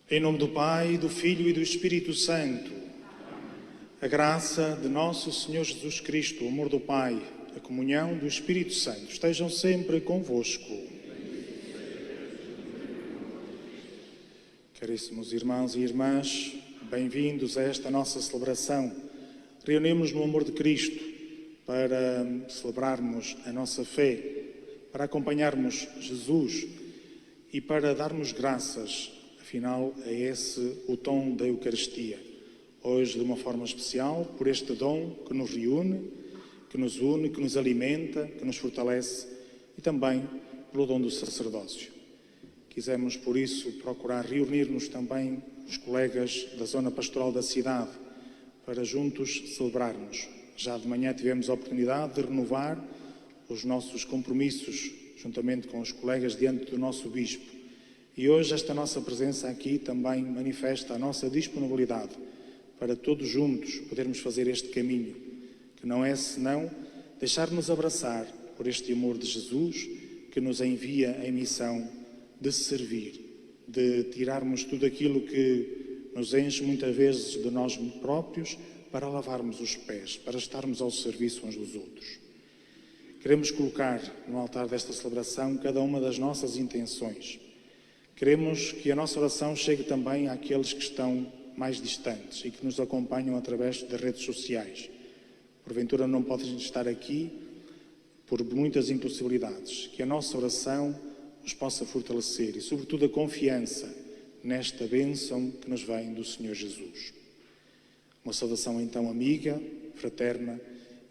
Em nome do Pai, do Filho e do Espírito Santo, a graça de nosso Senhor Jesus Cristo, o amor do Pai, a comunhão do Espírito Santo estejam sempre convosco. Caríssimos irmãos e irmãs, bem-vindos a esta nossa celebração. Reunimos-nos no amor de Cristo para celebrarmos a nossa fé, para acompanharmos Jesus e para darmos graças, afinal, é esse o tom da Eucaristia. Hoje, de uma forma especial, por este dom que nos reúne, que nos une, que nos alimenta, que nos fortalece e também pelo dom do sacerdócio. Quisemos, por isso, procurar reunir-nos também os colegas da zona pastoral da cidade para juntos celebrarmos. Já de manhã tivemos a oportunidade de renovar os nossos compromissos juntamente com os colegas diante do nosso Bispo. E hoje esta nossa presença aqui também manifesta a nossa disponibilidade para todos juntos podermos fazer este caminho, que não é senão deixar-nos abraçar por este amor de Jesus que nos envia em missão de servir, de tirarmos tudo aquilo que nos enche muitas vezes de nós próprios para lavarmos os pés, para estarmos ao serviço uns dos outros. Queremos colocar no altar desta celebração cada uma das nossas intenções. Queremos que a nossa oração chegue também àqueles que estão mais distantes e que nos acompanham através das redes sociais. Porventura não podem estar aqui por muitas impossibilidades. Que a nossa oração os possa fortalecer e, sobretudo, a confiança nesta bênção que nos vem do Senhor Jesus. Uma saudação, então, amiga, fraterna,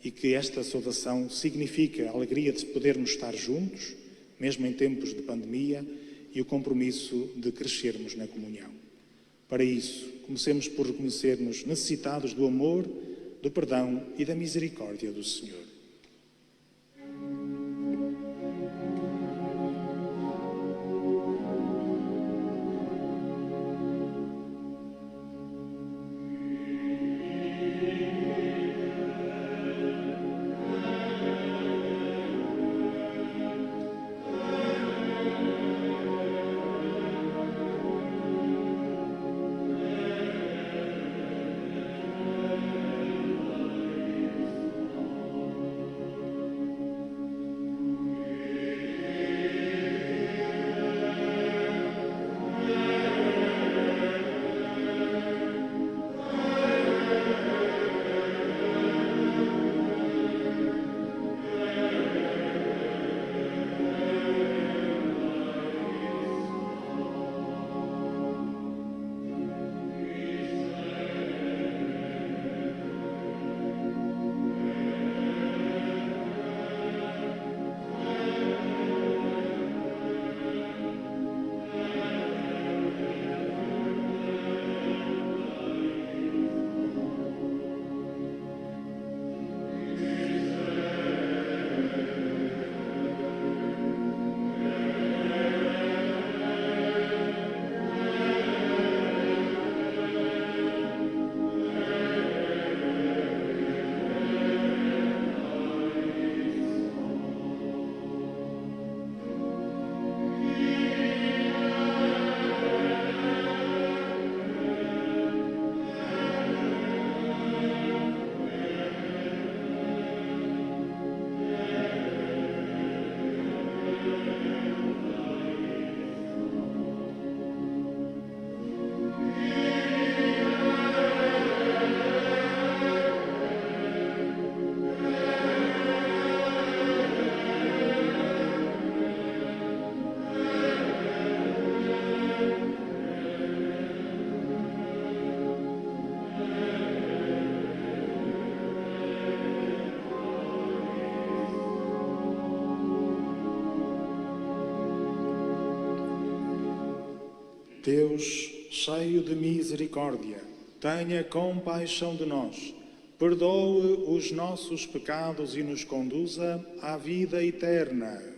e que esta saudação signifique a alegria de podermos estar juntos, mesmo em tempos de pandemia, e o compromisso de crescermos na comunhão. Para isso, comecemos por reconhecer-nos necessitados do amor, do perdão e da misericórdia do Senhor. Deus, cheio de misericórdia, tenha compaixão de nós, perdoe os nossos pecados e nos conduza à vida eterna.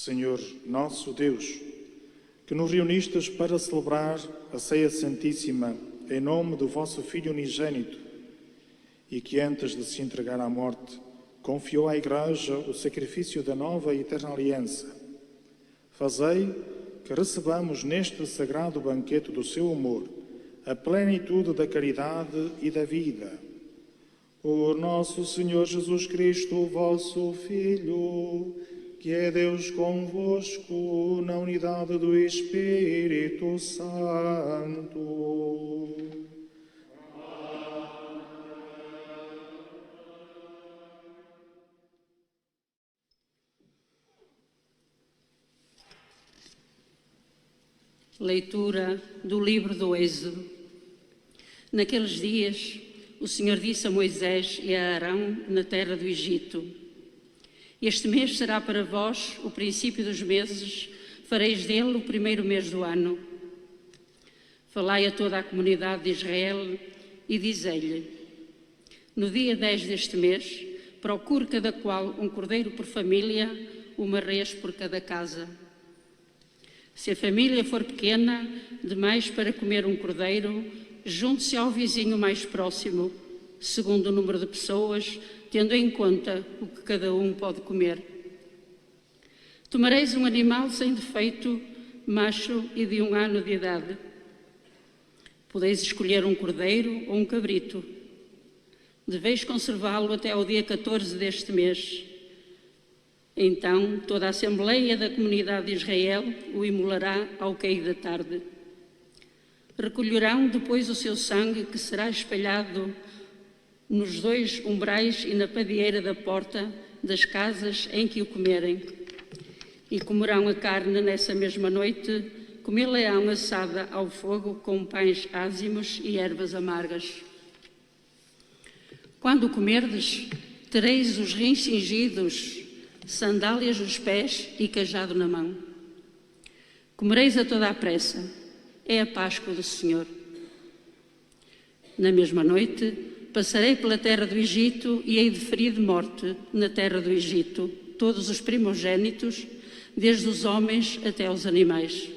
Senhor nosso Deus, que nos reunistes para celebrar a Ceia Santíssima em nome do vosso Filho unigênito e que antes de se entregar à morte confiou à Igreja o sacrifício da nova e eterna aliança. Fazei que recebamos neste sagrado banquete do seu amor a plenitude da caridade e da vida. Por nosso Senhor Jesus Cristo, vosso Filho, que é Deus convosco, na unidade do Espírito Santo. Leitura do livro do Êxodo. Naqueles dias, o Senhor disse a Moisés e a Arão na terra do Egito: Este mês será para vós o princípio dos meses, fareis dele o primeiro mês do ano. Falai a toda a comunidade de Israel e dizei-lhe: No dia 10 deste mês, procure cada qual um cordeiro por família, uma res por cada casa. Se a família for pequena, demais para comer um cordeiro, junte-se ao vizinho mais próximo, segundo o número de pessoas, tendo em conta o que cada um pode comer. Tomareis um animal sem defeito, macho e de 1 ano de idade. Podeis escolher um cordeiro ou um cabrito. Deveis conservá-lo até ao dia 14 deste mês. Então toda a Assembleia da Comunidade de Israel o imolará ao cair da tarde. Recolherão depois o seu sangue, que será espalhado nos 2 umbrais e na padieira da porta das casas em que o comerem. E comerão a carne nessa mesma noite, comê-la-ão assada ao fogo com pães ázimos e ervas amargas. Quando comerdes, tereis os rins cingidos, sandálias nos pés e cajado na mão. Comereis a toda a pressa, é a Páscoa do Senhor. Na mesma noite, passarei pela terra do Egito e hei de ferir de morte na terra do Egito todos os primogênitos, desde os homens até aos animais.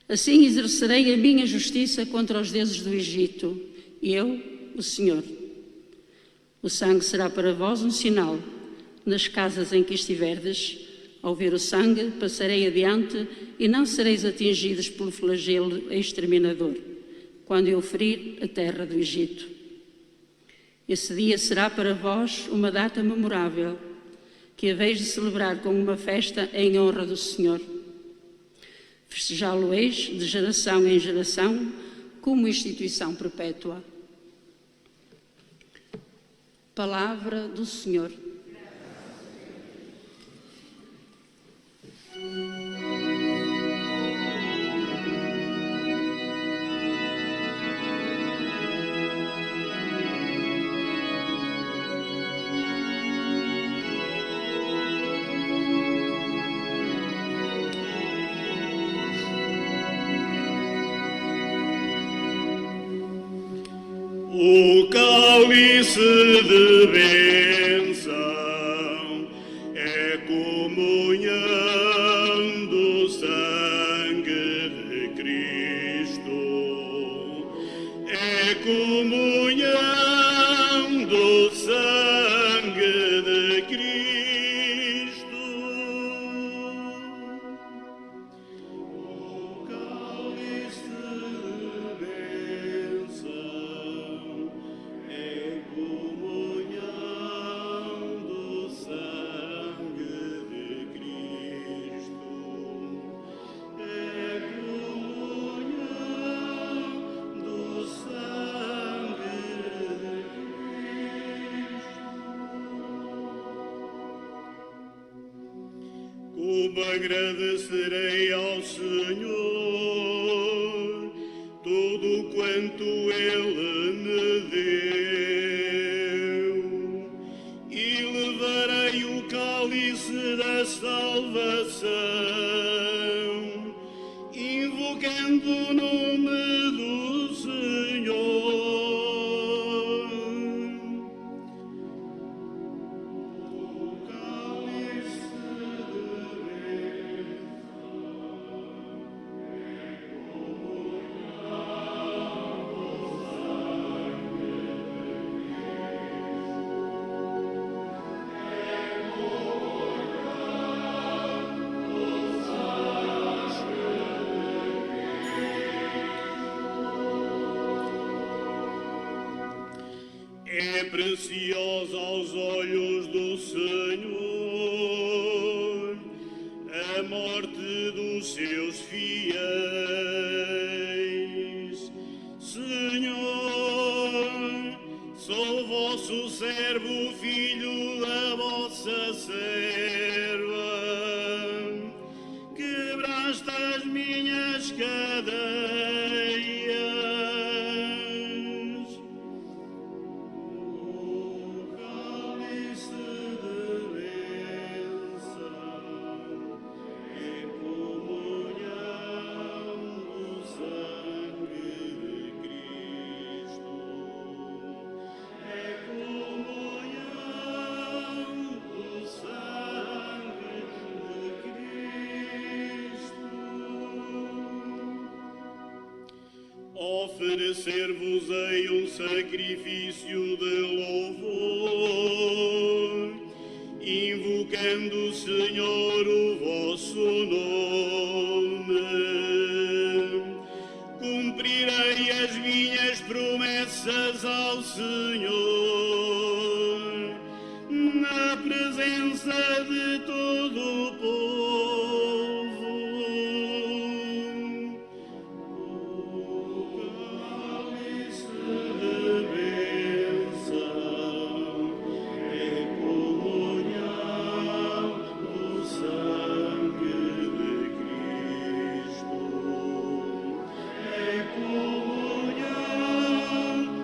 Assim exercerei a minha justiça contra os deuses do Egito, eu, o Senhor. O sangue será para vós um sinal. Nas casas em que estiverdes, ao ver o sangue, passarei adiante e não sereis atingidos pelo flagelo exterminador, quando eu ferir a terra do Egito. Esse dia será para vós uma data memorável, que haveis de celebrar com uma festa em honra do Senhor. Festejá-lo-eis de geração em geração, como instituição perpétua. Palavra do Senhor. O cálice de bênção é comunhão do sangue de Cristo, é comunhão do sangue de Cristo. O cálice de bênção é comunhão do sangue de Cristo, é comunhão do sangue de Cristo. Como agradecerei ao Senhor tudo quanto Ele me deu, e levarei o cálice da salvação, invocando o nome do Senhor. O cálice de é preciosa aos olhos do Senhor a morte dos seus fiéis. Senhor, sou vosso servo, filho da vossa serva. Quebraste as minhas cadeias. O cálice de bênção é comunhão do sangue de Cristo. É comunhão do sangue de Cristo. Oferecer-vos-ei um sacrifício de louvor, invocando, Senhor, o vosso nome. Cumprirei as minhas promessas ao Senhor, na presença de todo o povo. O cálice de bênção é comunhão do sangue de Cristo. É comunhão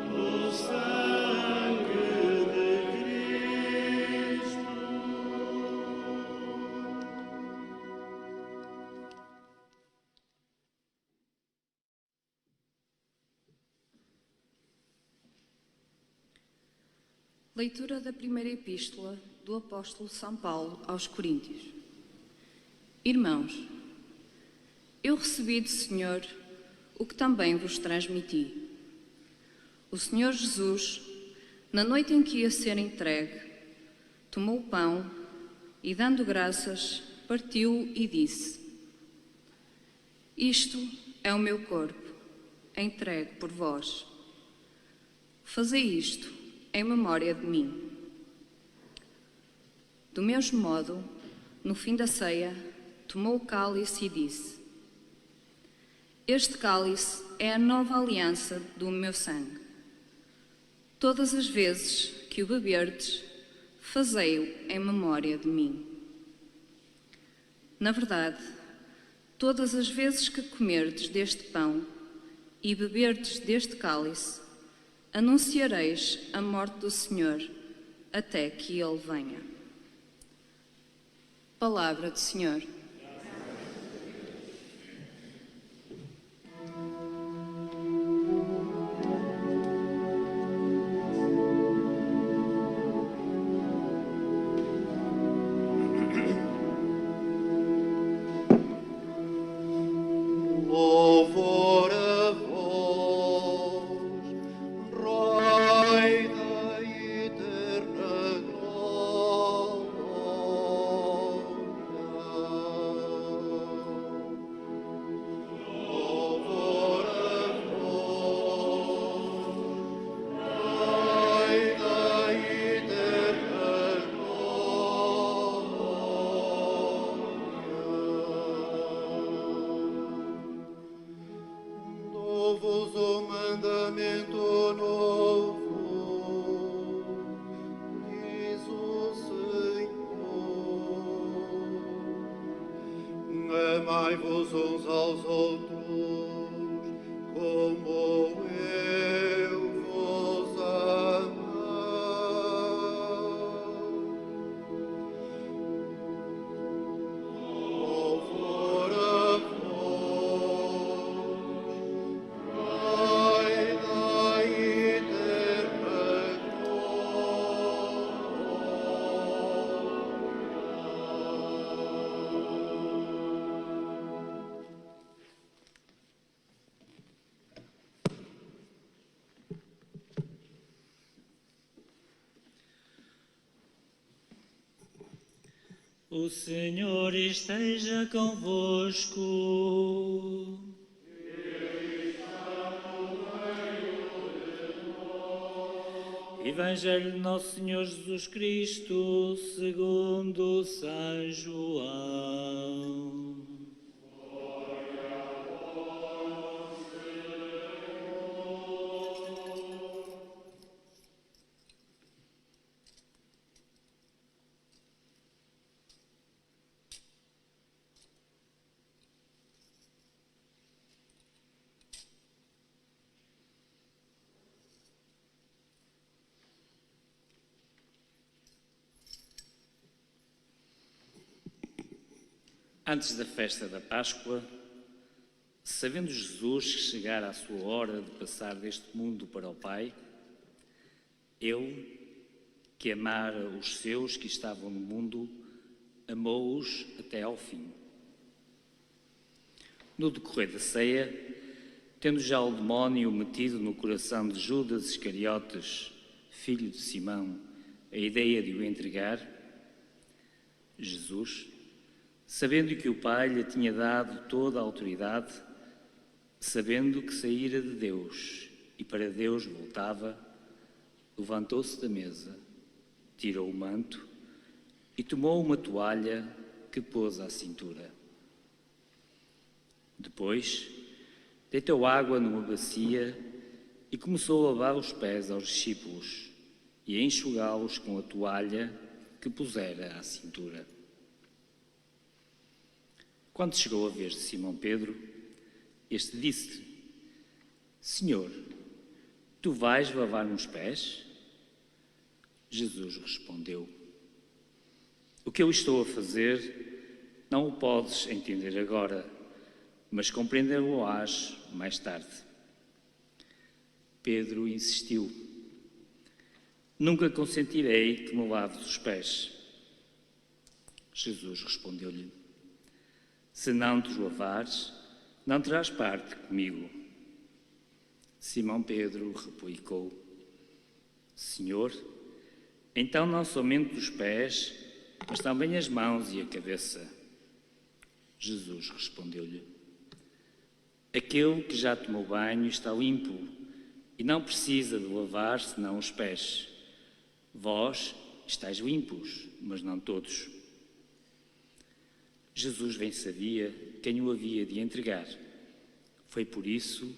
do sangue de Cristo. Leitura da primeira epístola do apóstolo São Paulo aos Coríntios. Irmãos, eu recebi do Senhor o que também vos transmiti. O Senhor Jesus, na noite em que ia ser entregue, tomou o pão e, dando graças, partiu e disse: Isto é o meu corpo, entregue por vós. Fazei isto em memória de mim. Do mesmo modo, no fim da ceia, tomou o cálice e disse: Este cálice é a nova aliança do meu sangue. Todas as vezes que o beberdes, fazei-o em memória de mim. Na verdade, todas as vezes que comerdes deste pão e beberdes deste cálice, anunciareis a morte do Senhor até que Ele venha. Palavra do Senhor. Louvor a vós, Rei da eterna glória. Louvor a vós, Rei da eterna glória. Dou-vos um mandamento novo, diz o Senhor. Amai-vos uns aos outros, como eu vos amei. Louvor a vós, Pai da eterna O Senhor esteja convosco. Evangelho de Nosso Senhor Jesus Cristo, segundo São João. Antes da festa da Páscoa, sabendo Jesus que chegara a sua hora de passar deste mundo para o Pai, ele, que amara os seus que estavam no mundo, amou-os até ao fim. No decorrer da ceia, tendo já o demónio metido no coração de Judas Iscariotes, filho de Simão, a ideia de o entregar, Jesus, sabendo que o Pai lhe tinha dado toda a autoridade, sabendo que saíra de Deus e para Deus voltava, levantou-se da mesa, tirou o manto e tomou uma toalha que pôs à cintura. Depois, deitou água numa bacia e começou a lavar os pés aos discípulos e a enxugá-los com a toalha que pusera à cintura. Quando chegou a vez de Simão Pedro, este disse-lhe: Senhor, tu vais lavar-me os pés? Jesus respondeu: O que eu estou a fazer não o podes entender agora, mas compreender-lo-ás mais tarde. Pedro insistiu: Nunca consentirei que me laves os pés. Jesus respondeu-lhe: Se não te lavares, não terás parte comigo. Simão Pedro replicou: Senhor, então não somente os pés, mas também as mãos e a cabeça. Jesus respondeu-lhe: Aquele que já tomou banho está limpo e não precisa de lavar senão os pés. Vós estáis limpos, mas não todos. Jesus bem sabia quem o havia de entregar. Foi por isso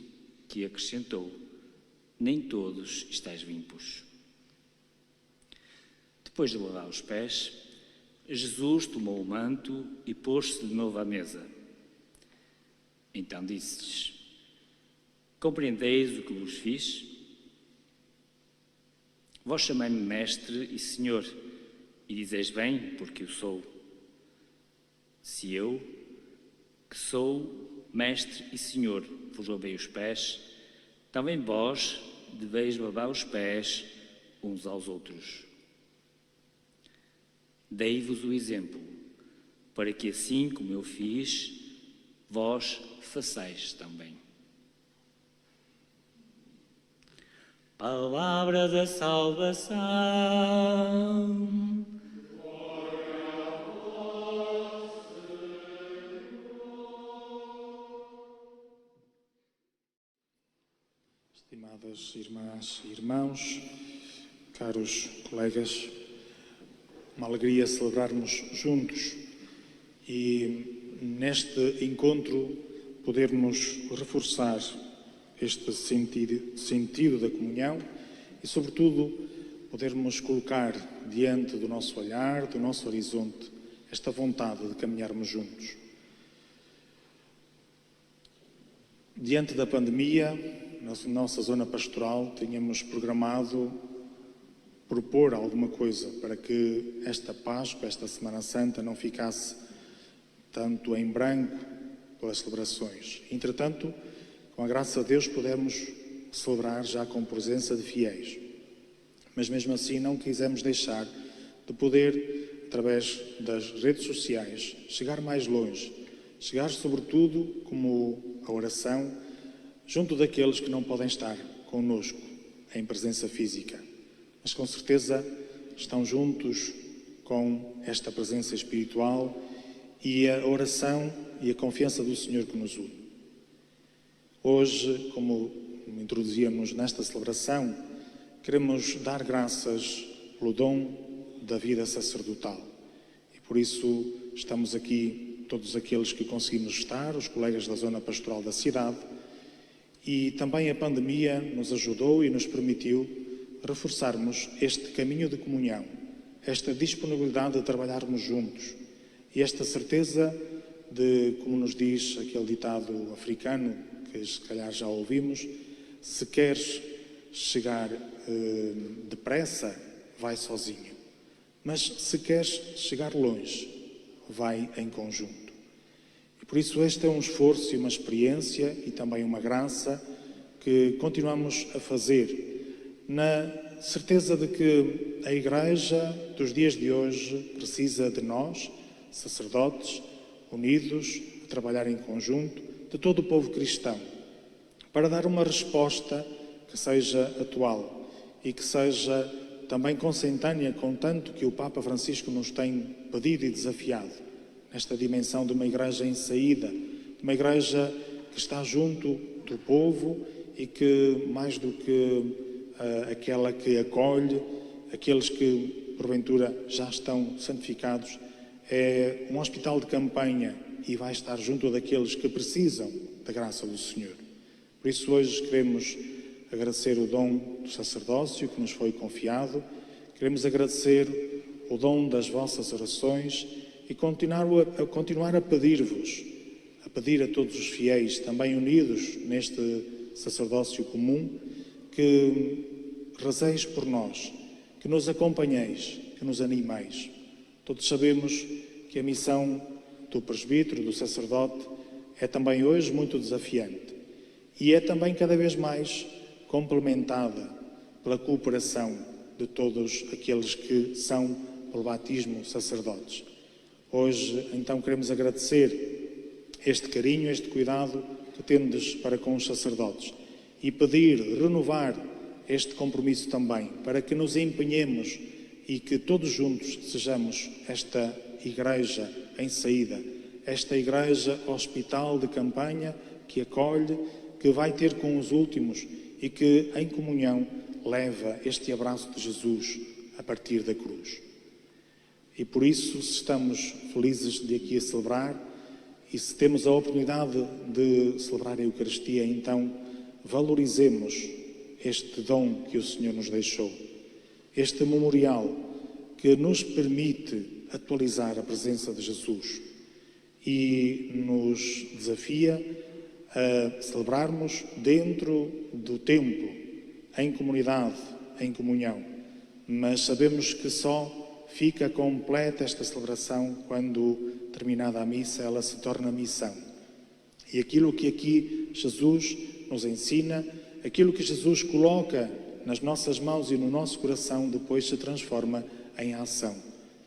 que acrescentou: Nem todos estáis limpos. Depois de lavar os pés, Jesus tomou o manto e pôs-se de novo à mesa. Então disse-lhes: Compreendeis o que vos fiz? Vós chamai-me Mestre e Senhor, e dizeis bem, porque o sou. Se eu, que sou Mestre e Senhor, vos lavei os pés, também vós deveis lavar os pés uns aos outros. Dei-vos o exemplo, para que assim como eu fiz, vós façais também. Palavra da salvação. Estimadas irmãs e irmãos, caros colegas, uma alegria celebrarmos juntos e neste encontro podermos reforçar este sentido da comunhão e, sobretudo, podermos colocar diante do nosso olhar, do nosso horizonte, esta vontade de caminharmos juntos. Diante da pandemia, na nossa zona pastoral, tínhamos programado propor alguma coisa para que esta Páscoa, esta Semana Santa, não ficasse tanto em branco pelas celebrações. Entretanto, com a graça de Deus, pudemos celebrar já com presença de fiéis. Mas mesmo assim não quisemos deixar de poder, através das redes sociais, chegar mais longe. Chegar sobretudo, como a oração, junto daqueles que não podem estar connosco em presença física. Mas com certeza estão juntos com esta presença espiritual e a oração e a confiança do Senhor que nos une. Hoje, como introduzíamos nesta celebração, queremos dar graças pelo dom da vida sacerdotal. E por isso estamos aqui, todos aqueles que conseguimos estar, os colegas da zona pastoral da cidade, e também a pandemia nos ajudou e nos permitiu reforçarmos este caminho de comunhão, esta disponibilidade de trabalharmos juntos e esta certeza de, como nos diz aquele ditado africano, que se calhar já ouvimos, se queres chegar depressa, vai sozinho. Mas se queres chegar longe, vai em conjunto. E por isso este é um esforço e uma experiência e também uma graça que continuamos a fazer, na certeza de que a Igreja dos dias de hoje precisa de nós, sacerdotes, unidos, a trabalhar em conjunto, de todo o povo cristão, para dar uma resposta que seja atual e que seja também consentânea com tanto que o Papa Francisco nos tem pedido e desafiado, nesta dimensão de uma igreja em saída, de uma igreja que está junto do povo e que, mais do que aquela que acolhe, aqueles que porventura já estão santificados, é um hospital de campanha e vai estar junto daqueles que precisam da graça do Senhor. Por isso hoje queremos agradecer o dom do sacerdócio que nos foi confiado, queremos agradecer o dom das vossas orações e continuar a pedir-vos, a pedir a todos os fiéis, também unidos neste sacerdócio comum, que rezeis por nós, que nos acompanheis, que nos animeis. Todos sabemos que a missão do presbítero, do sacerdote, é também hoje muito desafiante e é também cada vez mais complementada pela cooperação de todos aqueles que são, pelo batismo, sacerdotes. Hoje, então, queremos agradecer este carinho, este cuidado que tendes para com os sacerdotes e pedir, renovar este compromisso também, para que nos empenhemos e que todos juntos sejamos esta igreja em saída, esta igreja hospital de campanha que acolhe, que vai ter com os últimos e que, em comunhão, leva este abraço de Jesus a partir da cruz. E por isso, se estamos felizes de aqui a celebrar e se temos a oportunidade de celebrar a Eucaristia, então valorizemos este dom que o Senhor nos deixou, este memorial que nos permite atualizar a presença de Jesus e nos desafia a celebrarmos dentro do templo, em comunidade, em comunhão. Mas sabemos que só fica completa esta celebração quando, terminada a missa, ela se torna missão. E aquilo que aqui Jesus nos ensina, aquilo que Jesus coloca nas nossas mãos e no nosso coração, depois se transforma em ação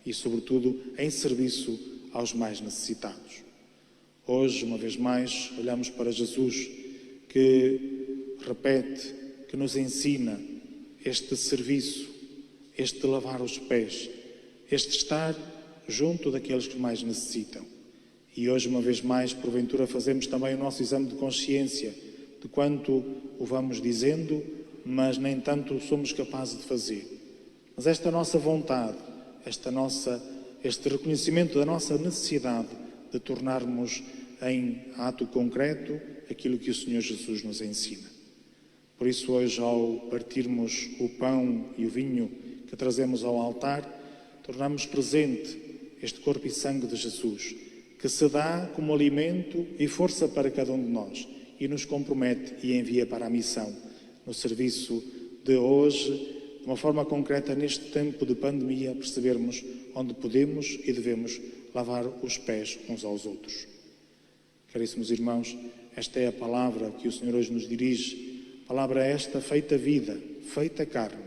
e, sobretudo, em serviço aos mais necessitados. Hoje, uma vez mais, olhamos para Jesus que repete, que nos ensina este serviço, este lavar os pés, este estar junto daqueles que mais necessitam. E hoje, uma vez mais, porventura, fazemos também o nosso exame de consciência de quanto o vamos dizendo, mas nem tanto somos capazes de fazer. Mas esta nossa vontade, este reconhecimento da nossa necessidade de tornarmos em ato concreto aquilo que o Senhor Jesus nos ensina. Por isso hoje, ao partirmos o pão e o vinho que trazemos ao altar, tornamos presente este corpo e sangue de Jesus, que se dá como alimento e força para cada um de nós e nos compromete e envia para a missão, no serviço de hoje, de uma forma concreta, neste tempo de pandemia, percebermos onde podemos e devemos lavar os pés uns aos outros. Caríssimos irmãos, esta é a palavra que o Senhor hoje nos dirige, palavra esta feita vida, feita carne,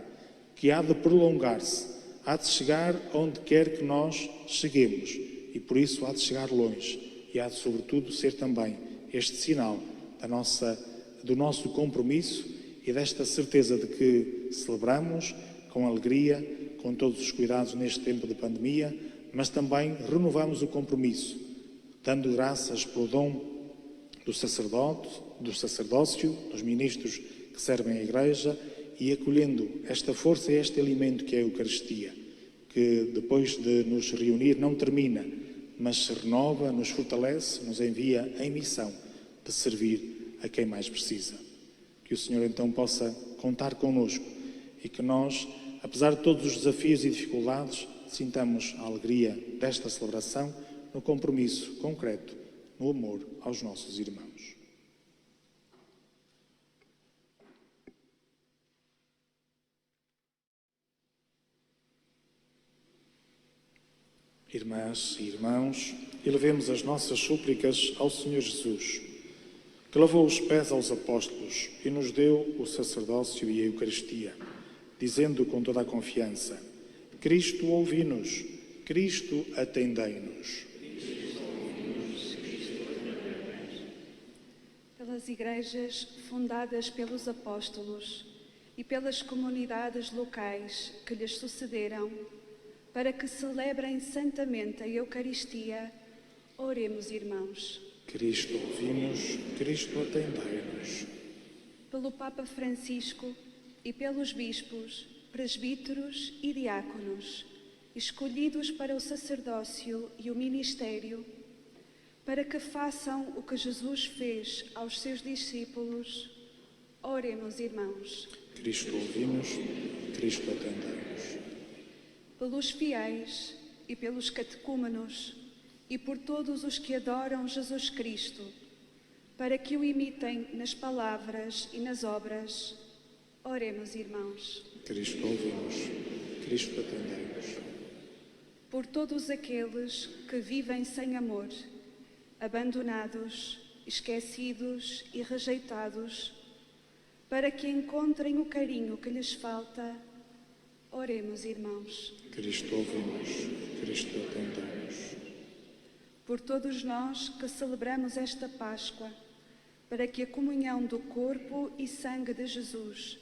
que há de prolongar-se, há de chegar onde quer que nós cheguemos e por isso há de chegar longe e há de, sobretudo, ser também este sinal do nosso compromisso e desta certeza de que celebramos com alegria, com todos os cuidados neste tempo de pandemia, mas também renovamos o compromisso, dando graças pelo dom do sacerdócio, dos ministros que servem a Igreja e acolhendo esta força e este alimento que é a Eucaristia, que depois de nos reunir não termina, mas se renova, nos fortalece, nos envia em missão de servir a quem mais precisa. Que o Senhor então possa contar connosco e que nós, apesar de todos os desafios e dificuldades, sintamos a alegria desta celebração no compromisso concreto, no amor aos nossos irmãos. Irmãs e irmãos, elevemos as nossas súplicas ao Senhor Jesus, que lavou os pés aos apóstolos e nos deu o sacerdócio e a Eucaristia, dizendo com toda a confiança: Cristo, ouvi-nos, Cristo, atendei-nos. Pelas igrejas fundadas pelos apóstolos e pelas comunidades locais que lhes sucederam, para que celebrem santamente a Eucaristia, oremos, irmãos. Cristo, ouvi-nos, Cristo, atendei-nos. Pelo Papa Francisco e pelos bispos, presbíteros e diáconos, escolhidos para o sacerdócio e o ministério, para que façam o que Jesus fez aos seus discípulos, oremos, irmãos. Cristo, ouvi-nos, Cristo, atendei-nos. Pelos fiéis e pelos catecúmenos e por todos os que adoram Jesus Cristo, para que o imitem nas palavras e nas obras, oremos, irmãos. Cristo, ouvi-nos, Cristo, atendei-nos. Por todos aqueles que vivem sem amor, abandonados, esquecidos e rejeitados, para que encontrem o carinho que lhes falta, oremos, irmãos. Cristo, ouvi-nos, Cristo, atendei-nos. Por todos nós que celebramos esta Páscoa, para que a comunhão do corpo e sangue de Jesus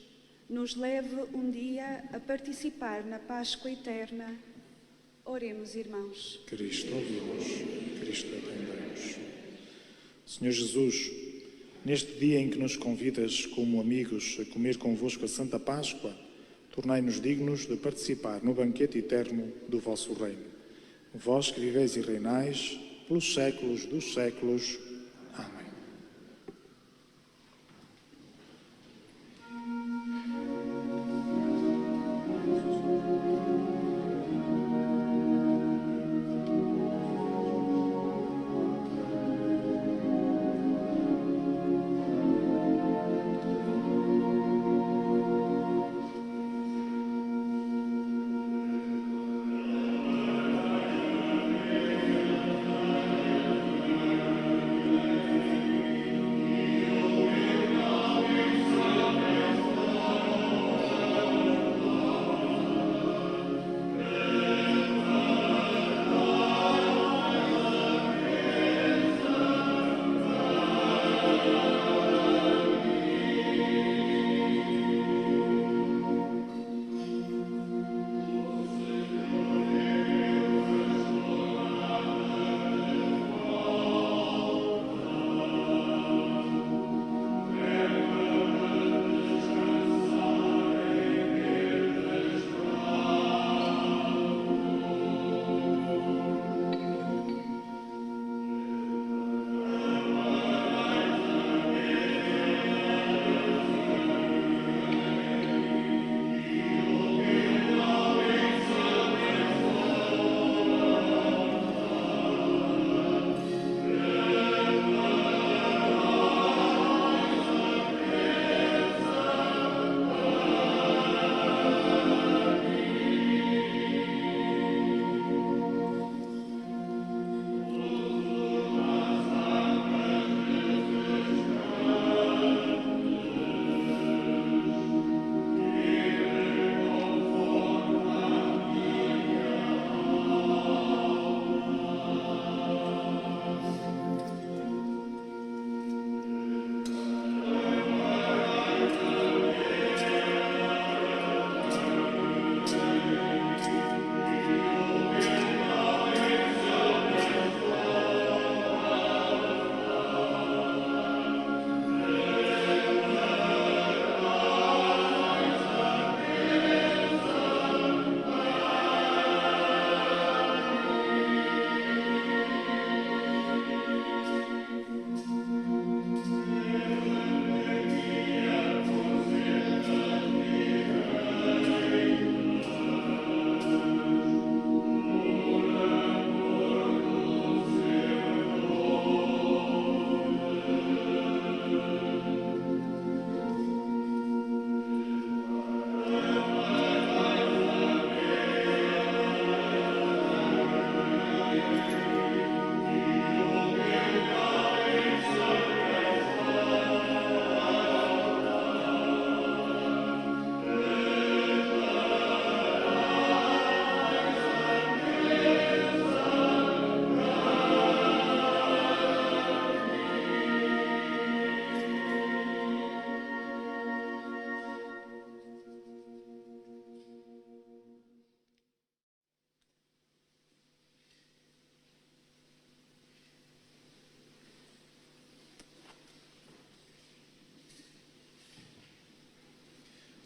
nos leve um dia a participar na Páscoa eterna, oremos, irmãos. Cristo, ouvi-nos, Cristo, atendei-nos. Senhor Jesus, neste dia em que nos convidas como amigos a comer convosco a Santa Páscoa, tornai-nos dignos de participar no banquete eterno do vosso reino. Vós que viveis e reinais pelos séculos dos séculos. Amém.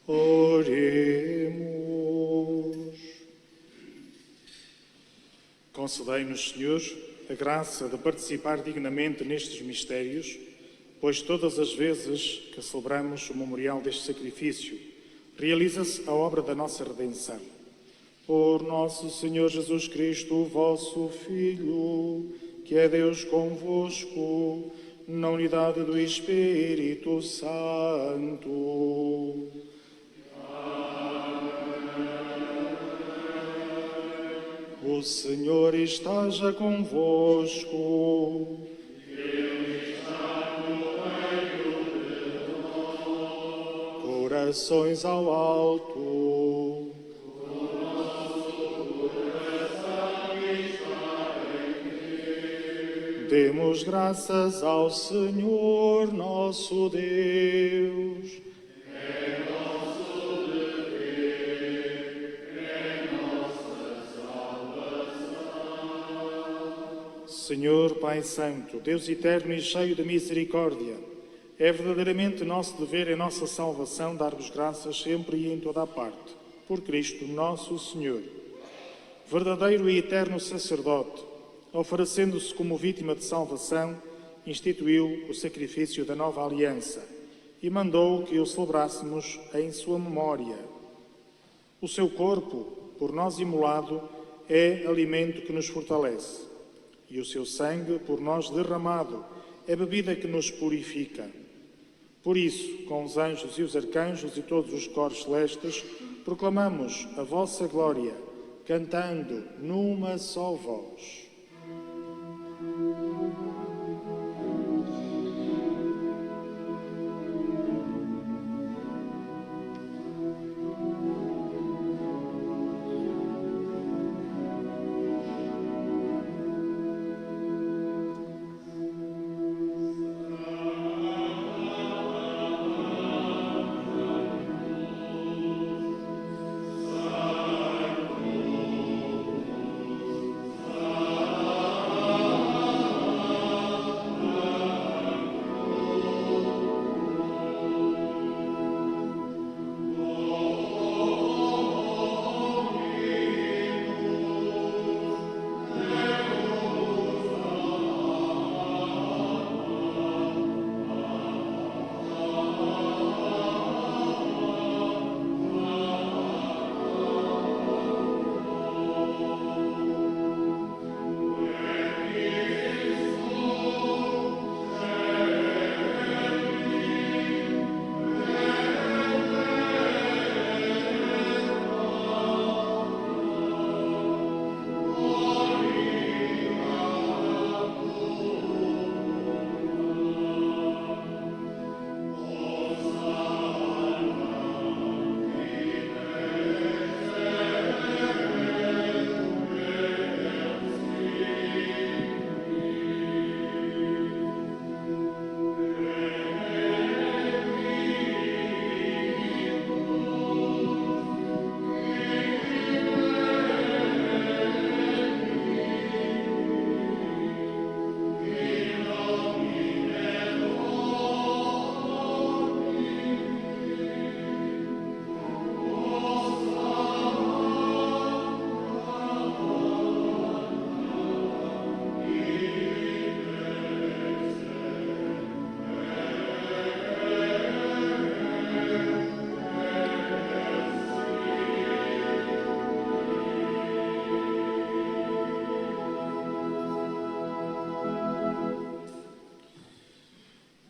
Oremos. Concedei-nos, Senhor, a graça de participar dignamente nestes mistérios, pois todas as vezes que celebramos o memorial deste sacrifício, realiza-se a obra da nossa redenção. Por nosso Senhor Jesus Cristo, vosso Filho, que é Deus convosco, na unidade do Espírito Santo. O Senhor esteja convosco. Corações ao alto. Demos graças ao Senhor nosso Deus. Senhor Pai Santo, Deus eterno e cheio de misericórdia, é verdadeiramente nosso dever e nossa salvação dar-vos graças sempre e em toda a parte, por Cristo nosso Senhor. Verdadeiro e eterno sacerdote, oferecendo-se como vítima de salvação, instituiu o sacrifício da nova aliança e mandou que o celebrássemos em sua memória. O seu corpo, por nós imolado, é alimento que nos fortalece. E o seu sangue, por nós derramado, é bebida que nos purifica. Por isso, com os anjos e os arcanjos e todos os coros celestes, proclamamos a vossa glória, cantando numa só voz.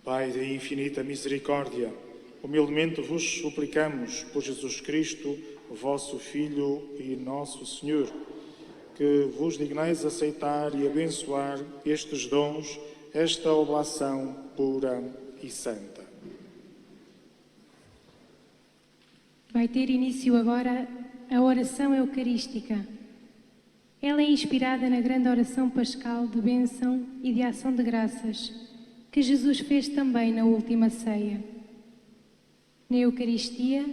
Pai de infinita misericórdia, humildemente vos suplicamos por Jesus Cristo, vosso Filho e nosso Senhor, que vos digneis aceitar e abençoar estes dons, esta oblação pura e santa. Vai ter início agora a oração eucarística. Ela é inspirada na grande oração pascal de bênção e de ação de graças, que Jesus fez também na última ceia. Na Eucaristia,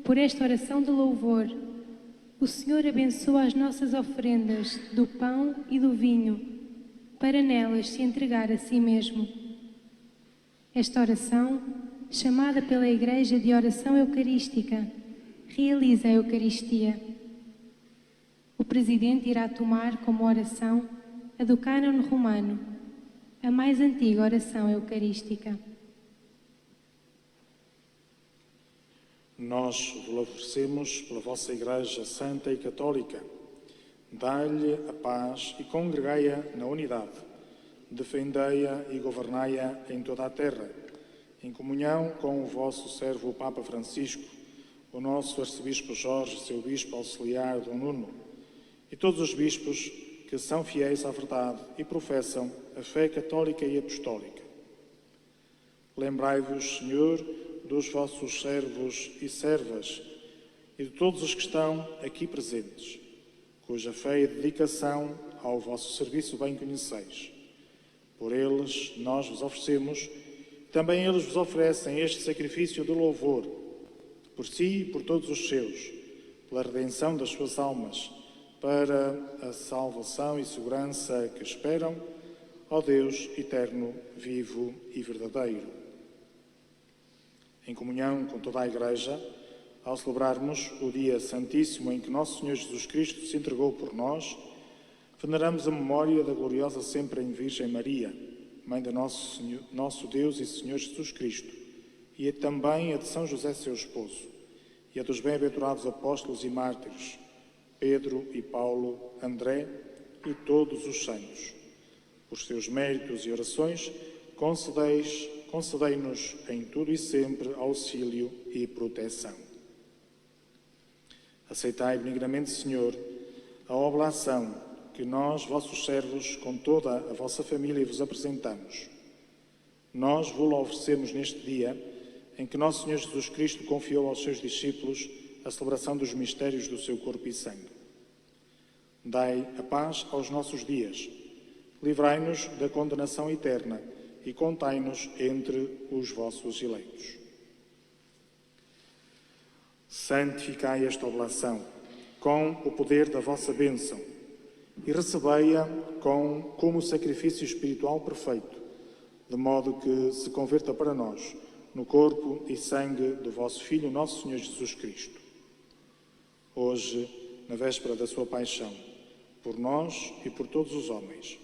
por esta oração de louvor, o Senhor abençoa as nossas oferendas do pão e do vinho, para nelas se entregar a si mesmo. Esta oração chamada pela Igreja de oração eucarística, realiza a Eucaristia. O Presidente irá tomar como oração a do Cânon Romano, a mais antiga oração eucarística. Nós vos oferecemos pela vossa Igreja Santa e Católica. Dai-lhe a paz e congregai-a na unidade. Defendei-a e governai-a em toda a terra, em comunhão com o vosso servo o Papa Francisco, o nosso arcebispo Jorge, seu bispo auxiliar Dom Nuno, e todos os bispos que são fiéis à verdade e professam a fé católica e apostólica. Lembrai-vos, Senhor, dos vossos servos e servas e de todos os que estão aqui presentes, cuja fé e dedicação ao vosso serviço bem conheceis. Por eles nós vos oferecemos, também eles vos oferecem este sacrifício de louvor, por si e por todos os seus, pela redenção das suas almas, para a salvação e segurança que esperam, ó Deus eterno, vivo e verdadeiro. Em comunhão com toda a Igreja, ao celebrarmos o dia santíssimo em que Nosso Senhor Jesus Cristo se entregou por nós, veneramos a memória da gloriosa sempre Virgem Maria, Mãe de nosso Deus e Senhor Jesus Cristo, e também a de São José, seu esposo, e a dos bem-aventurados apóstolos e mártires, Pedro e Paulo, André e todos os santos. Por seus méritos e orações, concedei-nos em tudo e sempre auxílio e proteção. Aceitai benignamente, Senhor, a oblação que nós, vossos servos, com toda a vossa família, vos apresentamos. Nós vos oferecemos neste dia em que nosso Senhor Jesus Cristo confiou aos seus discípulos a celebração dos mistérios do seu corpo e sangue. Dai a paz aos nossos dias, livrai-nos da condenação eterna e contai-nos entre os vossos eleitos. Santificai esta oblação com o poder da vossa bênção e recebei-a como sacrifício espiritual perfeito, de modo que se converta para nós no corpo e sangue do vosso Filho, nosso Senhor Jesus Cristo. Hoje, na véspera da sua paixão, por nós e por todos os homens,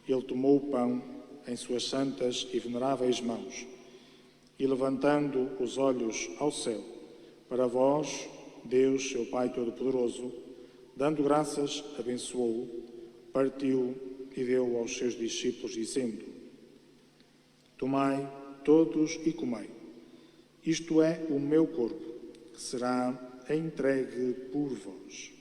ele tomou o pão em suas santas e veneráveis mãos e, levantando os olhos ao céu, para vós, Deus, seu Pai Todo-Poderoso, dando graças, abençoou-o, partiu e deu aos seus discípulos, dizendo: Tomai todos e comei. Isto é o meu corpo, que será entregue por vós.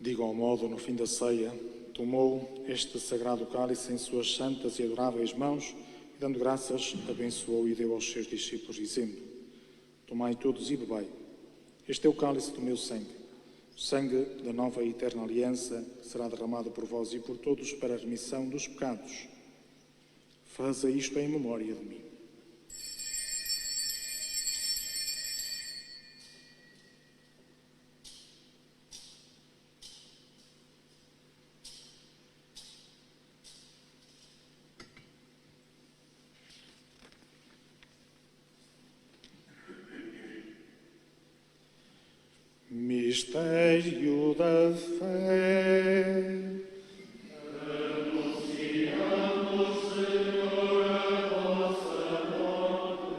De igual modo, no fim da ceia, tomou este sagrado cálice em suas santas e adoráveis mãos e, dando graças, abençoou e deu aos seus discípulos, dizendo: Tomai todos e bebei. Este é o cálice do meu sangue, o sangue da nova e eterna aliança, que será derramado por vós e por todos para a remissão dos pecados. Faze isto em memória de mim. Mistério da fé. Anunciamos, Senhor, a vossa morte,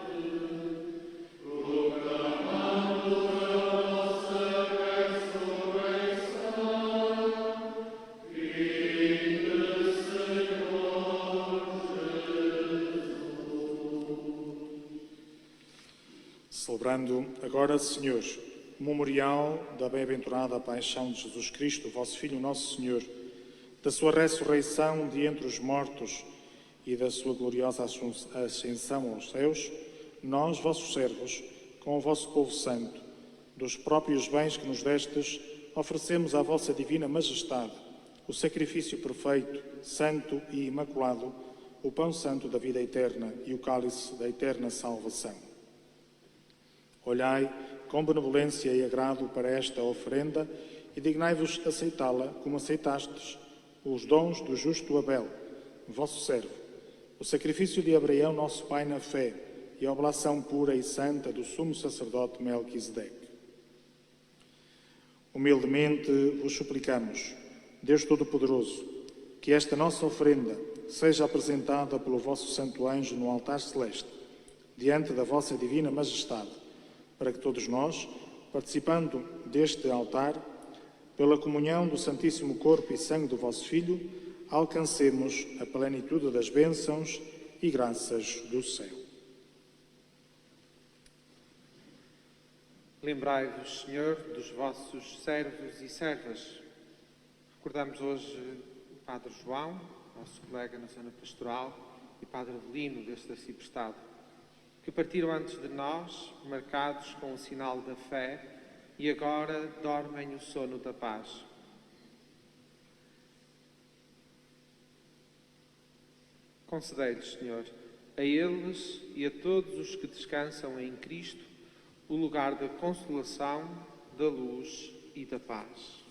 proclamamos a vossa ressurreição. Vinde, Senhor Jesus. Celebrando agora, Senhor, o memorial da bem-aventurada paixão de Jesus Cristo, vosso Filho, nosso Senhor, da sua ressurreição de entre os mortos e da sua gloriosa ascensão aos céus, nós, vossos servos, com o vosso povo santo, dos próprios bens que nos destes, oferecemos à vossa divina majestade o sacrifício perfeito, santo e imaculado, o pão santo da vida eterna e o cálice da eterna salvação. Olhai com benevolência e agrado para esta oferenda e dignai-vos aceitá-la como aceitastes os dons do justo Abel, vosso servo, o sacrifício de Abraão, nosso pai na fé, e a oblação pura e santa do sumo sacerdote Melquisedeque. Humildemente vos suplicamos, Deus Todo-Poderoso, que esta nossa oferenda seja apresentada pelo vosso santo anjo no altar celeste, diante da vossa divina majestade, para que todos nós, participando deste altar, pela comunhão do Santíssimo Corpo e Sangue do vosso Filho, alcancemos a plenitude das bênçãos e graças do céu. Lembrai-vos, Senhor, dos vossos servos e servas. Recordamos hoje o Padre João, nosso colega na zona pastoral, e Padre Avelino, deste arciprestado, que partiram antes de nós, marcados com o sinal da fé, e agora dormem o sono da paz. Concedei-lhes, Senhor, a eles e a todos os que descansam em Cristo, o lugar da consolação, da luz e da paz.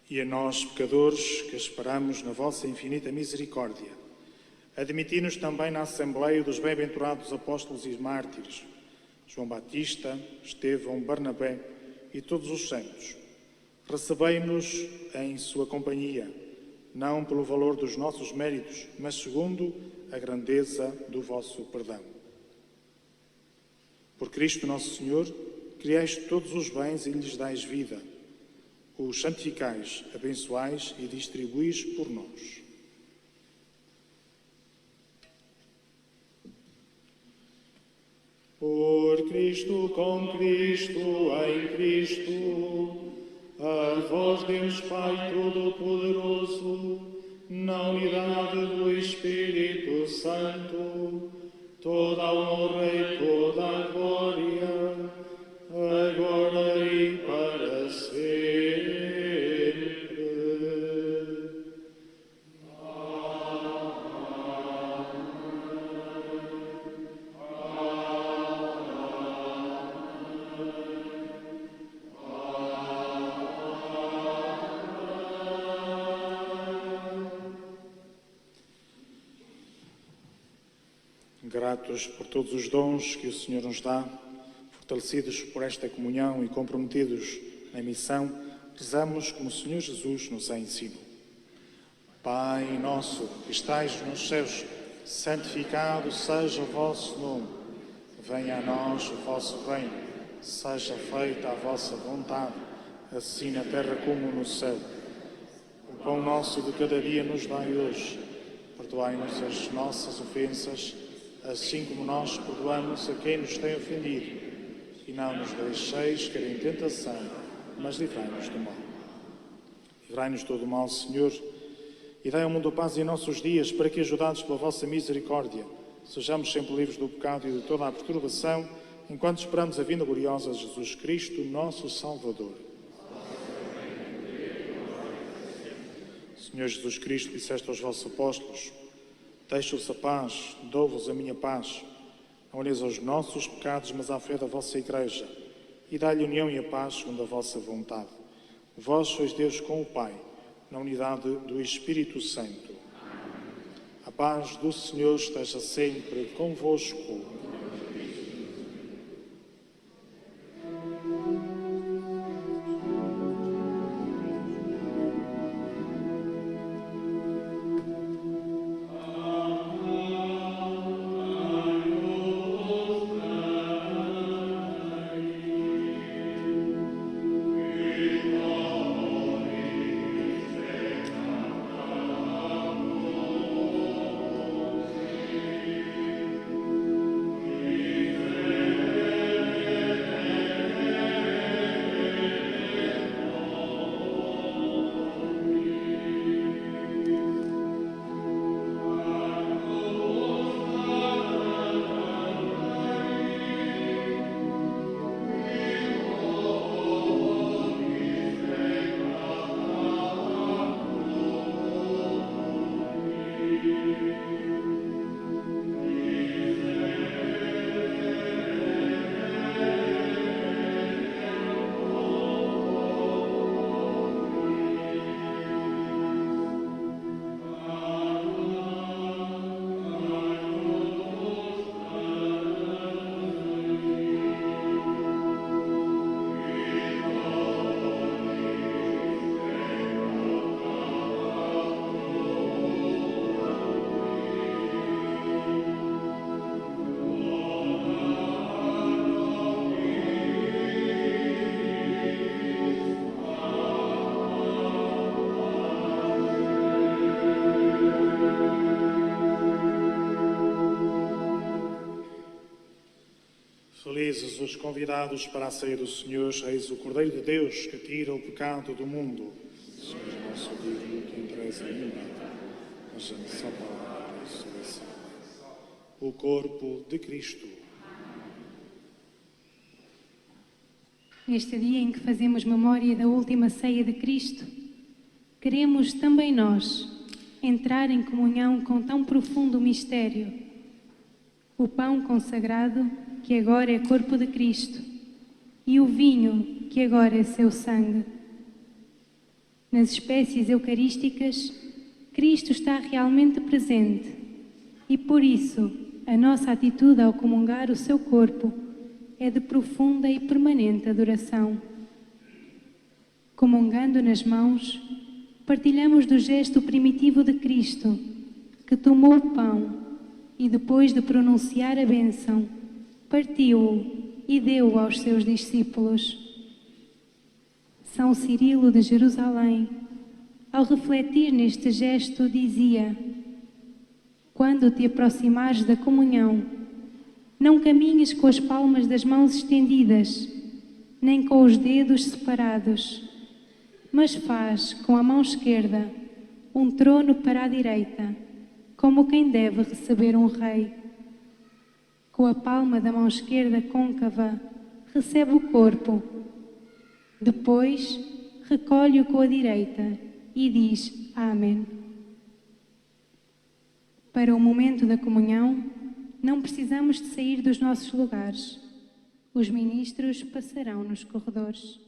E a nós, pecadores, que esperamos na vossa infinita misericórdia, admiti-nos também na Assembleia dos bem-aventurados apóstolos e mártires, João Batista, Estevão, Barnabé e todos os santos. Recebei-nos em sua companhia, não pelo valor dos nossos méritos, mas segundo a grandeza do vosso perdão. Por Cristo nosso Senhor, criais todos os bens e lhes dais vida. Os santificais, abençoais e distribuís por nós. Por Cristo, com Cristo, em Cristo, a vós, Deus Pai Todo-Poderoso, na unidade do Espírito Santo, toda a honra e toda a glória, agora e para sempre. Gratos por todos os dons que o Senhor nos dá, fortalecidos por esta comunhão e comprometidos na missão, rezamos como o Senhor Jesus nos ensinou. Pai nosso, que estais nos céus, santificado seja o vosso nome. Venha a nós o vosso reino. Seja feita a vossa vontade, assim na terra como no céu. O pão nosso de cada dia nos dai hoje. Perdoai-nos as nossas ofensas, assim como nós perdoamos a quem nos tem ofendido. E não nos deixeis cair em tentação, mas livrai-nos do mal. Livrai-nos de todo o mal, Senhor, e dai ao mundo a paz em nossos dias, para que, ajudados pela vossa misericórdia, sejamos sempre livres do pecado e de toda a perturbação, enquanto esperamos a vinda gloriosa de Jesus Cristo, nosso Salvador. Senhor Jesus Cristo, disseste aos vossos apóstolos: deixo-vos a paz, dou-vos a minha paz. Não olheis aos nossos pecados, mas à fé da vossa Igreja, e dá-lhe união e a paz segundo a vossa vontade. Vós sois Deus com o Pai, na unidade do Espírito Santo. A paz do Senhor esteja sempre convosco. felizes os convidados para a ceia do Senhor, eis o Cordeiro de Deus que tira o pecado do mundo. Senhor nosso digno que entres em mim, mas a nossa palavra e ressurreição. O corpo de Cristo. Neste dia em que fazemos memória da última ceia de Cristo, queremos também nós entrar em comunhão com tão profundo mistério. O pão consagrado, que agora é corpo de Cristo, e o vinho, que agora é seu sangue. Nas espécies eucarísticas, Cristo está realmente presente e, por isso, a nossa atitude ao comungar o seu corpo é de profunda e permanente adoração. Comungando nas mãos, partilhamos do gesto primitivo de Cristo, que tomou o pão e, depois de pronunciar a bênção, partiu-o e deu-o aos seus discípulos. São Cirilo de Jerusalém, ao refletir neste gesto, dizia: quando te aproximares da comunhão, não caminhes com as palmas das mãos estendidas, nem com os dedos separados, mas faz com a mão esquerda um trono para a direita, como quem deve receber um rei. Com a palma da mão esquerda côncava, recebe o corpo. Depois, recolhe-o com a direita e diz Amém. Para o momento da comunhão, não precisamos de sair dos nossos lugares. Os ministros passarão nos corredores.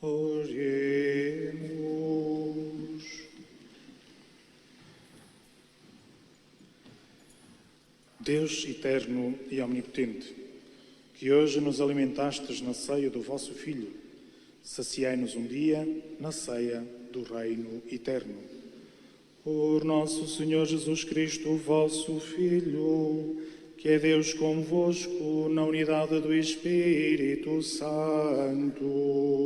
Oremos. Deus eterno e omnipotente, que hoje nos alimentastes na ceia do vosso Filho, saciai-nos um dia na ceia do reino eterno. Por nosso Senhor Jesus Cristo, vosso Filho, que é Deus convosco na unidade do Espírito Santo.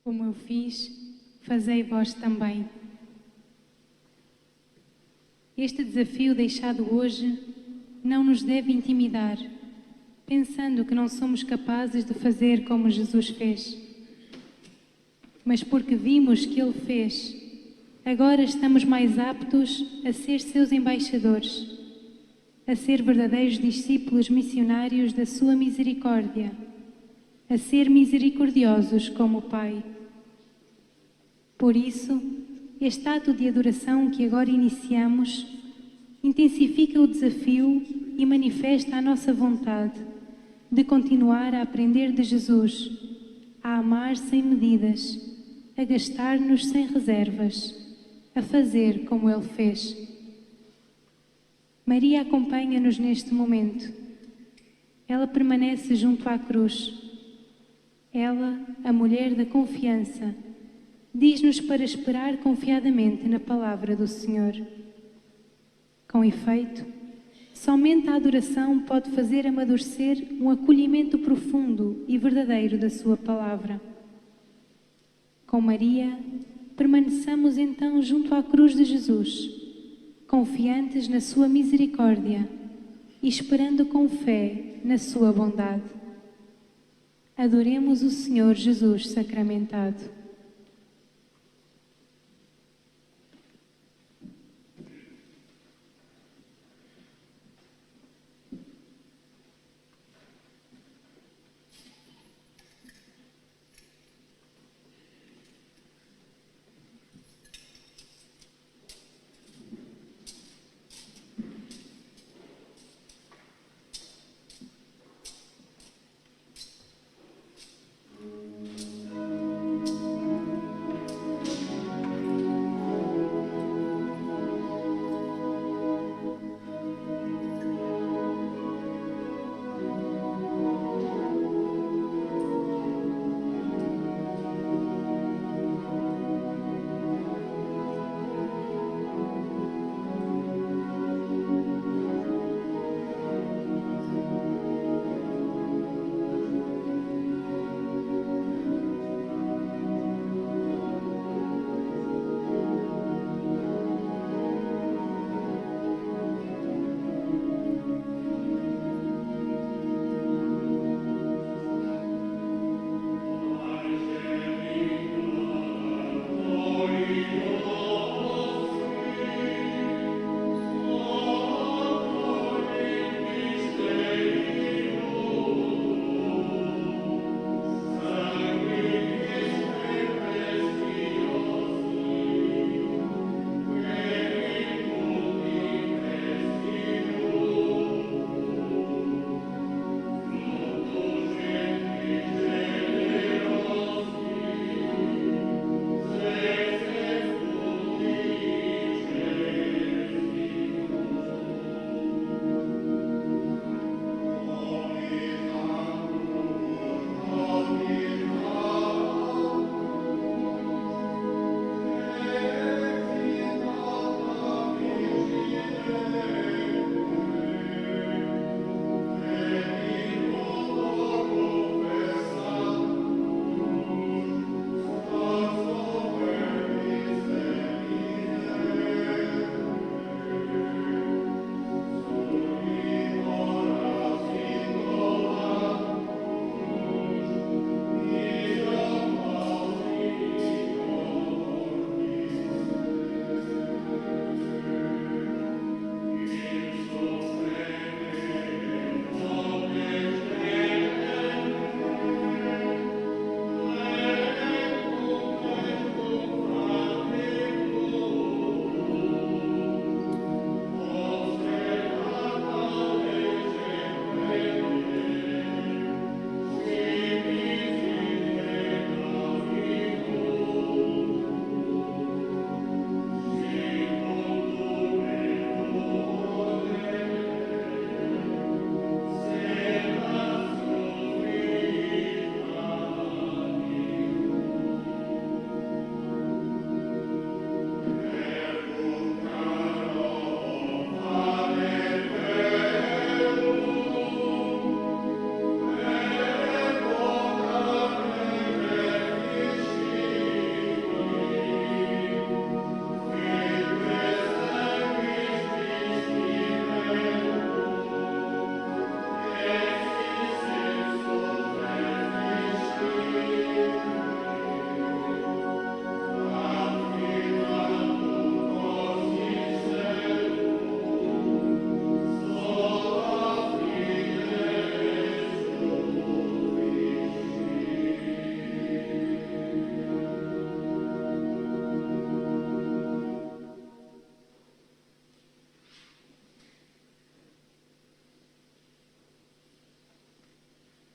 Como eu fiz, fazei vós também. Este desafio deixado hoje não nos deve intimidar, pensando que não somos capazes de fazer como Jesus fez. Mas porque vimos que Ele fez, agora estamos mais aptos a ser seus embaixadores, a ser verdadeiros discípulos missionários da sua misericórdia, a ser misericordiosos como o Pai. Por isso, este ato de adoração que agora iniciamos intensifica o desafio e manifesta a nossa vontade de continuar a aprender de Jesus, a amar sem medidas, a gastar-nos sem reservas, a fazer como Ele fez. Maria acompanha-nos neste momento. Ela permanece junto à cruz. Ela, a mulher da confiança, diz-nos para esperar confiadamente na palavra do Senhor. Com efeito, somente a adoração pode fazer amadurecer um acolhimento profundo e verdadeiro da sua palavra. Com Maria, permaneçamos então junto à cruz de Jesus, confiantes na sua misericórdia e esperando com fé na sua bondade. Adoremos o Senhor Jesus sacramentado.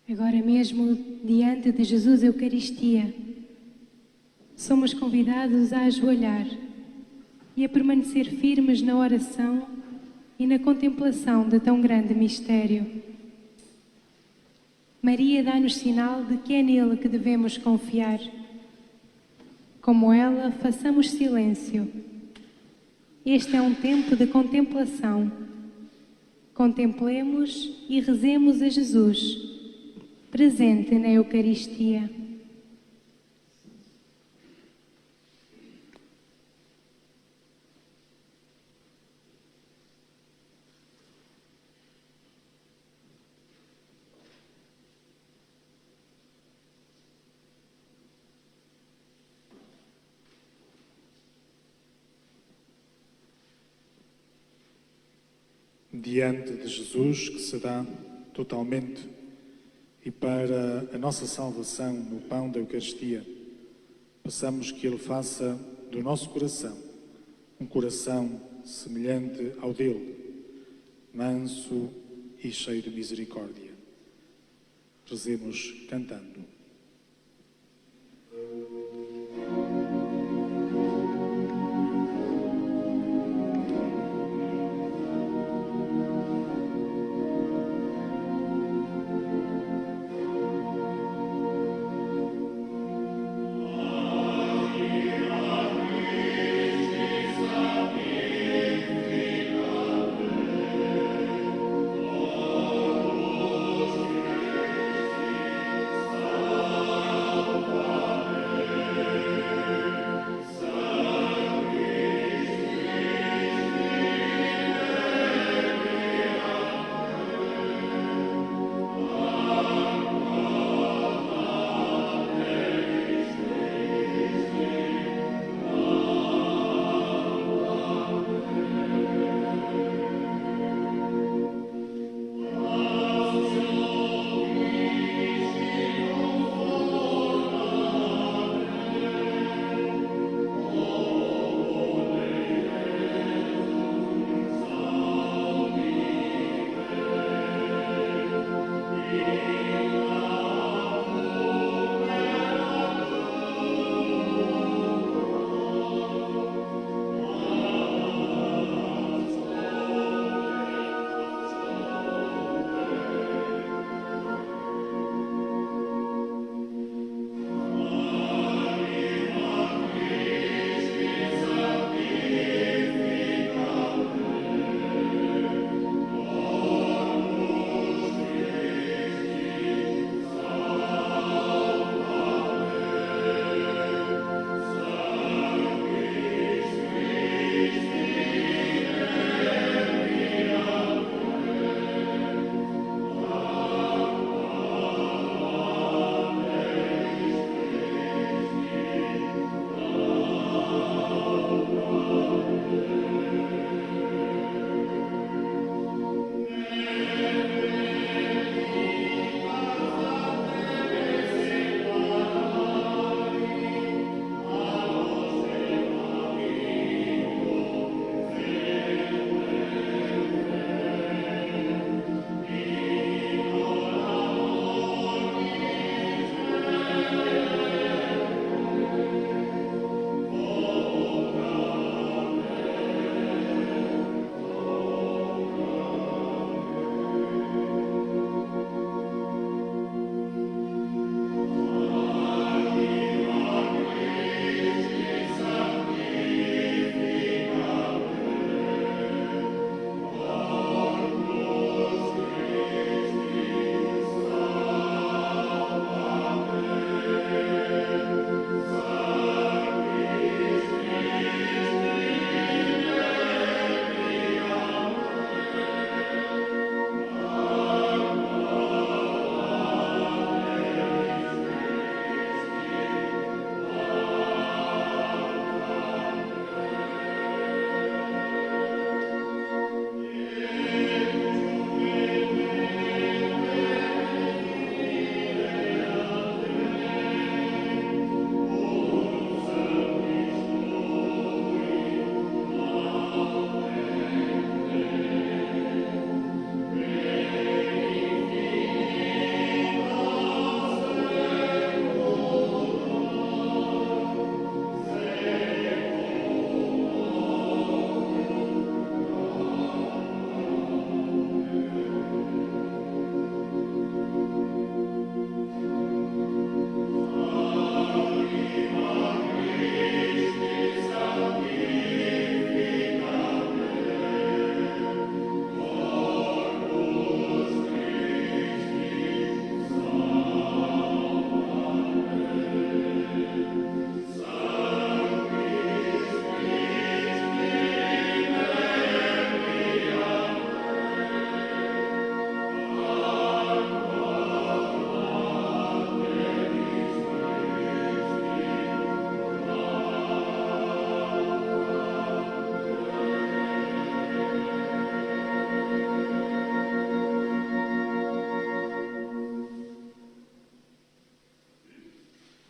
agora mesmo diante de Jesus Eucaristia, somos convidados a ajoelhar e a permanecer firmes na oração e na contemplação de tão grande mistério. Maria dá-nos sinal de que é nele que devemos confiar. Como ela, façamos silêncio. Este é um tempo de contemplação. Contemplemos e rezemos a Jesus, presente na Eucaristia. Diante de Jesus, que se dá totalmente e para a nossa salvação no pão da Eucaristia, peçamos que Ele faça do nosso coração um coração semelhante ao dele, manso e cheio de misericórdia. Rezemos cantando. Amen.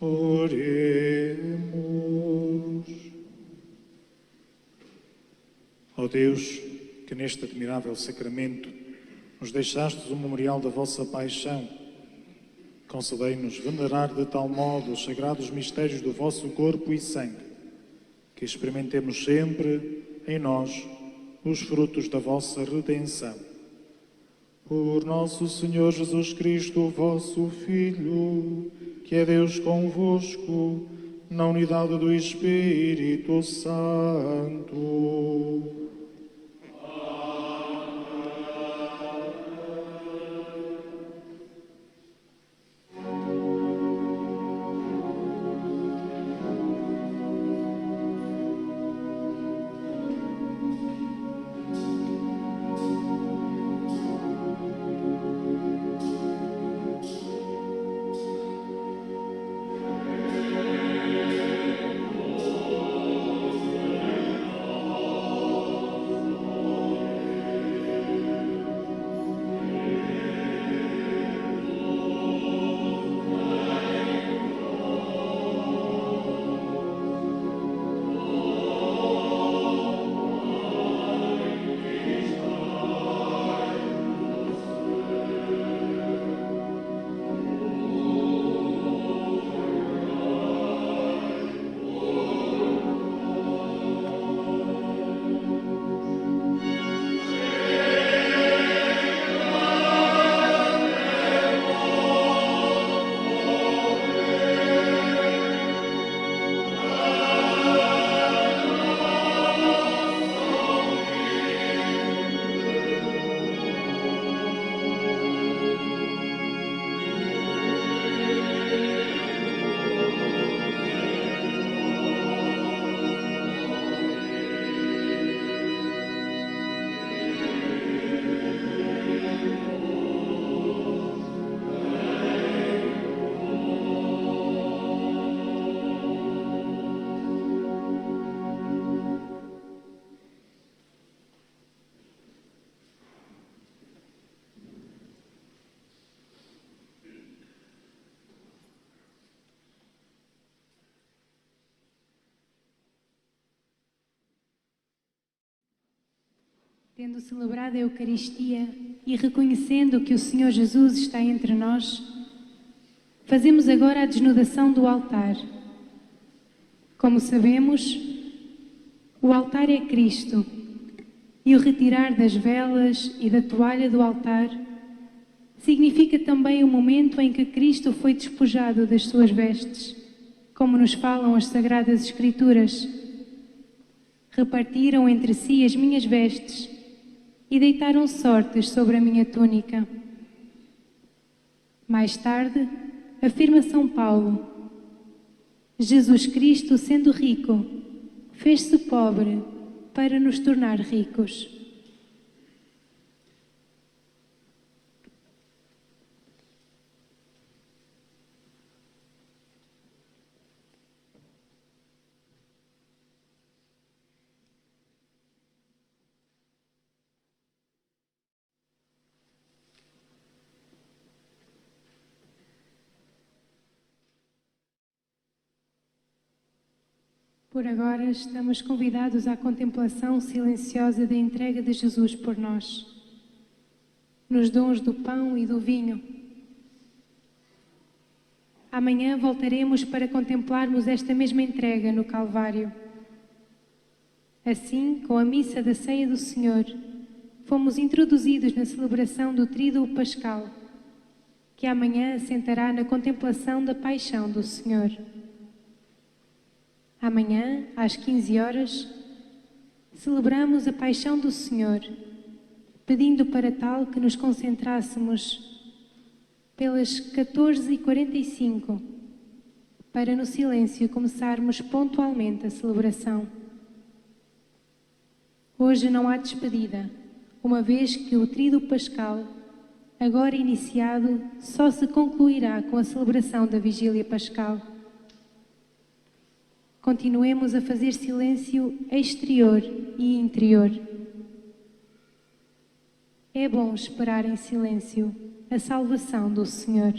Oremos. Ó Deus, que neste admirável sacramento nos deixastes o memorial da vossa paixão, concedei-nos venerar de tal modo os sagrados mistérios do vosso corpo e sangue, que experimentemos sempre em nós os frutos da vossa redenção. Por nosso Senhor Jesus Cristo, vosso Filho, que é Deus convosco, na unidade do Espírito Santo. Tendo celebrado a Eucaristia e reconhecendo que o Senhor Jesus está entre nós, fazemos agora a desnudação do altar. Como sabemos, o altar é Cristo e o retirar das velas e da toalha do altar significa também o momento em que Cristo foi despojado das suas vestes, como nos falam as Sagradas Escrituras. Repartiram entre si as minhas vestes e deitaram sortes sobre a minha túnica. Mais tarde, afirma São Paulo: Jesus Cristo, sendo rico, fez-se pobre para nos tornar ricos. Por agora, estamos convidados à contemplação silenciosa da entrega de Jesus por nós, nos dons do pão e do vinho. Amanhã voltaremos para contemplarmos esta mesma entrega no Calvário. Assim, com a missa da Ceia do Senhor, fomos introduzidos na celebração do Tríduo Pascal, que amanhã assentará na contemplação da paixão do Senhor. Amanhã, às 15 horas, celebramos a paixão do Senhor, pedindo para tal que nos concentrássemos pelas 14h45, para no silêncio começarmos pontualmente a celebração. Hoje não há despedida, uma vez que o Tríduo Pascal, agora iniciado, só se concluirá com a celebração da Vigília Pascal. Continuemos a fazer silêncio exterior e interior. É bom esperar em silêncio a salvação do Senhor.